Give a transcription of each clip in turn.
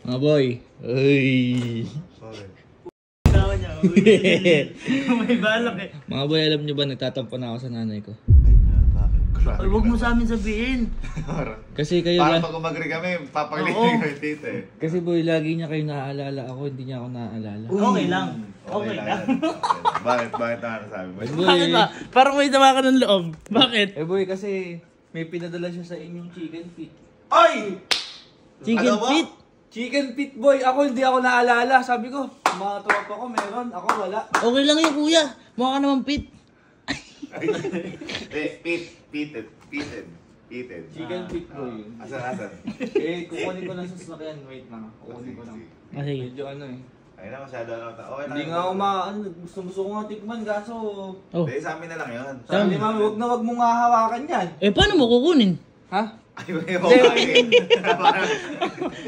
Mga boy. Ay. Sorry. Tawa niya. May balak eh. Mga boy, alam nyo ba nagtatampo na ako sa nanay ko? Ay, huwag mo sa amin sabihin. Kasi kayo Parang lang. pag umagri kami, papagalitin Oo. ko yung tita eh. Kasi boy, lagi niya kayo naaalala ako, hindi niya ako naaalala. Okay lang. Okay lang. yan. Bakit na sabi mo? Boy, Bakit ba? Parang may dama ka ng loob. Bakit? eh boy, kasi may pinadala siya sa inyong chicken feet. Ay! Chicken Ano ba? feet? Chicken feet boy, ako hindi ako naalala. Sabi ko, mga tropa ko meron, ako wala. Okay lang yun, kuya. Mukha ka naman fit. Pitted. Chicken feet boy yun. Asan? Eh, kukunin ko lang sa sasakyan. Wait lang. Kukunin ko lang. Ah, sige. Medyo ano eh. Ayun na, masyado lang. Okay lang. Hindi nga ako gusto ko nga tikman, kaso... Oh. Hindi, sa amin na lang yun. Sabi ni mami, wag mong hahawakan yan. Eh, paano mo kukunin? Ha? Ay, may okay.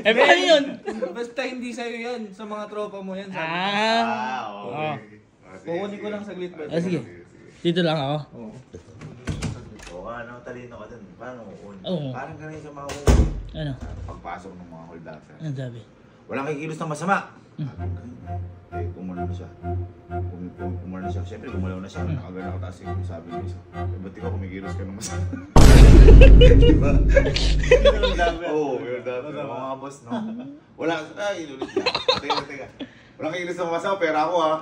Eh, paano yun? Basta hindi sa'yo yan, sa mga tropa mo yan. Sabi. Okay. Kukunin ko lang saglit ba? Ah, sige. Dito lang ako. Oo. Oo, ano, talino ka dun. Paano kukunin? Oo. Parang ganun sa mga Ano? pagpasok ng mga holdaffer. Ano sabi? Walang kikilos na masama. Eh, kumuna na siya. Kumuna na siya. Siyempre, gumalaw na siya. Nakagana ako taas yung sabi niya isa. Eh, ba't ikaw kumikilos ka ng masama? Diba? Oo, holdaffer. Mga boss, no? Wala, ay, ilulit na. Teka. Walang kikilos na masama, pera ako ha.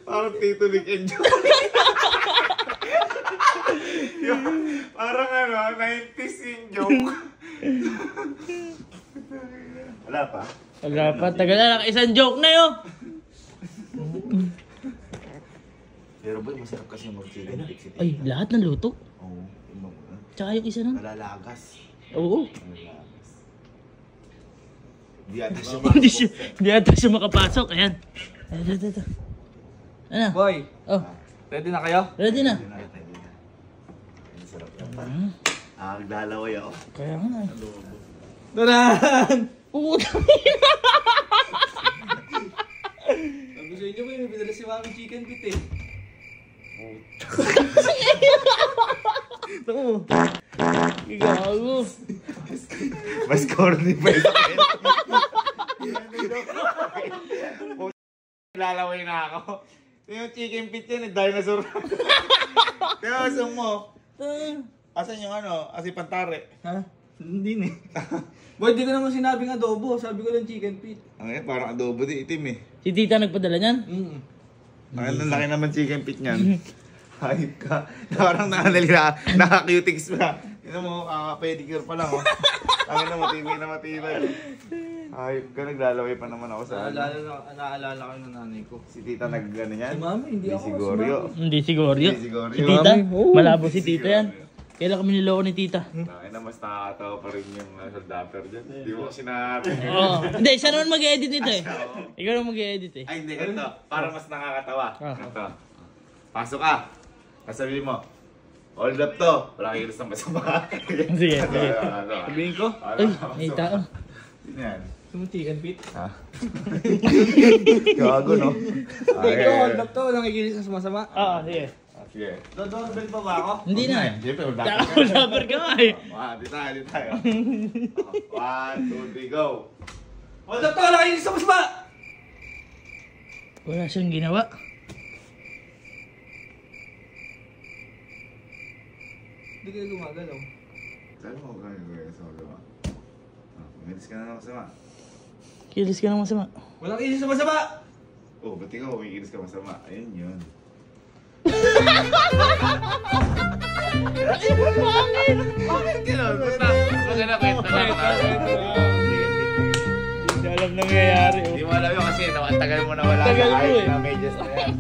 Parang Tito Nick and Joe. Parang ano, 90s yung joke. Wala pa? Wala pa. Tagal na lang. Isang joke na yun. Pero boy, masarap kasi mag-chicken fix ito. Ay, lahat ng luto. Oo. Tsaka yung isa nun. Nalalagas. Oo. Nalalagas. Di ata siya Hindi ata siya makapasok. Ayan. Ito. Ano? Boy, Oh, ready na kayo? ready na. Masarap yan. Naglalaway ako. Kaya nga. Taran! Puta. Sabi sa inyo, may binala si mami chicken feet eh. Ito mo. Gago. Mas corny pa ito. Lalaway na ako. Yung chicken feet yan, dinosaur. Kaya asan mo? Asan yung ano? Asan yung pantare? Ha? Hindi na. Boy, di ko naman sinabing adobo. Sabi ko lang chicken feet. Ang yan, parang adobo di itim eh. Si tita nagpadala niyan? Ang laki naman chicken feet niyan. Hayop ka. Parang naka-cutics pa. Tignan mo, pedicure pa lang oh. Ang na matibay. Hayop ka, naglalaway pa naman ako sa Naalala ko ng nanay ko. Si tita nag-ano yan? Si mami, hindi ako. Siguryo. Hindi siguro. Hindi siguro. Si tita? Oo. Malabo si tita yan. Kailan kami niloko ni tita? Ay na, mas nakakatawa pa rin yung soldapper dyan. Hindi mo sinabi. Oo. Hindi, siya naman mag-edit nito eh. Ikaw naman mag-edit eh. Ay, hindi. Ito. Para mas nakakatawa. Ah. Ito. Pasok ka. Sasabihin mo, hold up to. Wala kang ilos ng masama. Sige. Sabihin ko, Ay, may tao. Sino yan? gusto mo chicken feet? Ha? Gago, no? Hindi ko, hold up to. Walang ikilis na sumasama. Oo, sige. Sige. Dodoorbell pa ba ako? Hindi na. Siyempre, hold up Tsaka ka. usaper ka nga eh. Di tayo. 1, 2, 3, go! Hold up to. Walang ikilis na sumasama! Wala siyang ginawa. Hindi kayo gumagalaw. Sabi mo, gano'n sa magawa. Umilis ka na ng masama. Kilis ka ng masama. Walang ikilis na masama! Oh, ba't ikaw umiilis ka masama? Ayun yun. Bakit gano'n? Basta, maganda kwento lang na. Hindi alam nangyayari. Hindi mo alam yun kasi ang tagal mo na wala Tagal sa mo kahit eh. na medyas na yan.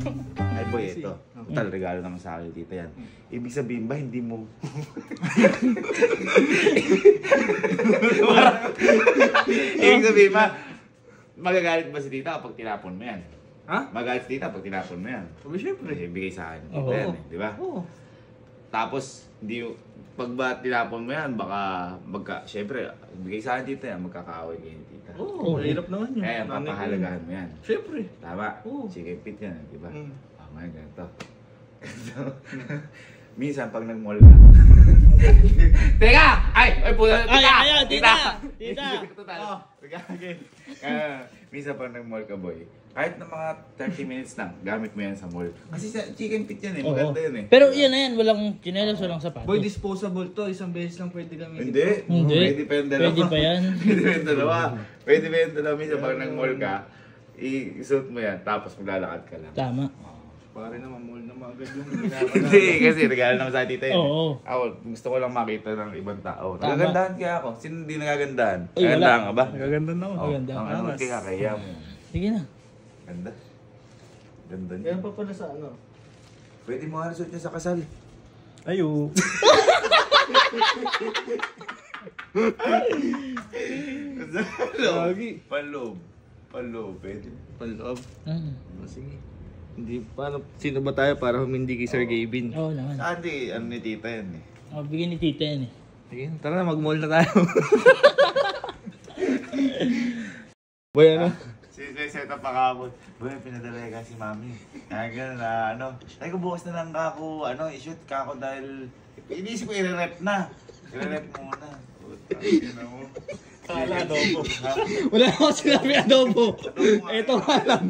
Ay boy, ito. Total, regalo naman sa akin tita yan. Ibig sabihin ba hindi mo... Ibig sabihin ba, magagalit ba si tita kapag tinapon mo yan? Ha? Magagalit si tita pag tinapon mo yan. Sabi syempre. Ibigay sa akin. Oo. Tita yan eh, di ba? Oo. Tapos, hindi pag ba tinapon mo yan, baka, syempre, ibigay sa akin tita yan, magkakaaway kayo ni tita. Oo, mahirap naman yun. Kaya, Nanay ko papahalagahan mo yan. yun. Syempre. Tama? Oo. Chicken feet yan, di ba? Mm. Ngayon, ganito. Minsan, pag nag-mall ka, Teka! Ay, puta, Ay, ayaw, tita! Tita! Oh, okay. Minsan pag nag-mall ka, boy, kahit na mga 30 minutes lang, gamit mo yan sa mall. Kasi sa chicken feet yan eh, Oo. maganda yan eh. Pero yan na yan, walang chinelas, walang sapatos. Boy, disposable to. Isang beses lang pwede gamitin. Hindi. Hindi. Pwede pa yung dalawa. Pwede pa yan. Pwede pa yung dalawa. Pwede pa yung dalawa. Minsan pag nag-mall ka, isuot mo yan, tapos maglalakad ka lang. Tama. Pare naman, mall na agad yung ginagawa. Hindi, kasi regalo naman sa tita yun. Oo. Ako, gusto ko lang makita ng ibang tao. Tama. Nagagandahan kaya ako. Sino hindi nagagandahan? Uy, wala. Nagagandahan ka ba? Nagaganda na ako. Oh, Maganda. ang ano kaya kaya mo. Sige na. Ganda. Ganda niya. Kaya pa pala sa ano? Pwede mo nga suot niya sa kasal. Ayo. Lagi. Panloob. Panloob, pwede. Paloob. Sige. Hindi, paano, sino ba tayo para humindi kay Sir Gavin? Oo naman. Saan di, ano ni tita yan eh. Oh, bigyan ni tita yan eh. Sige, tara na, mag-mall na tayo. Boy, ano? Set up pa kapon. Boy, pinadala ka si mami. Kaya gano'n na ano. Ay ko bukas na lang kako, ano, i-shoot kako dahil iniisip ko i-rep na. I-rep muna. Puta, mo. Kala adobo. Ha? Wala ako sinabi adobo. Adobo nga. Ito nga lang.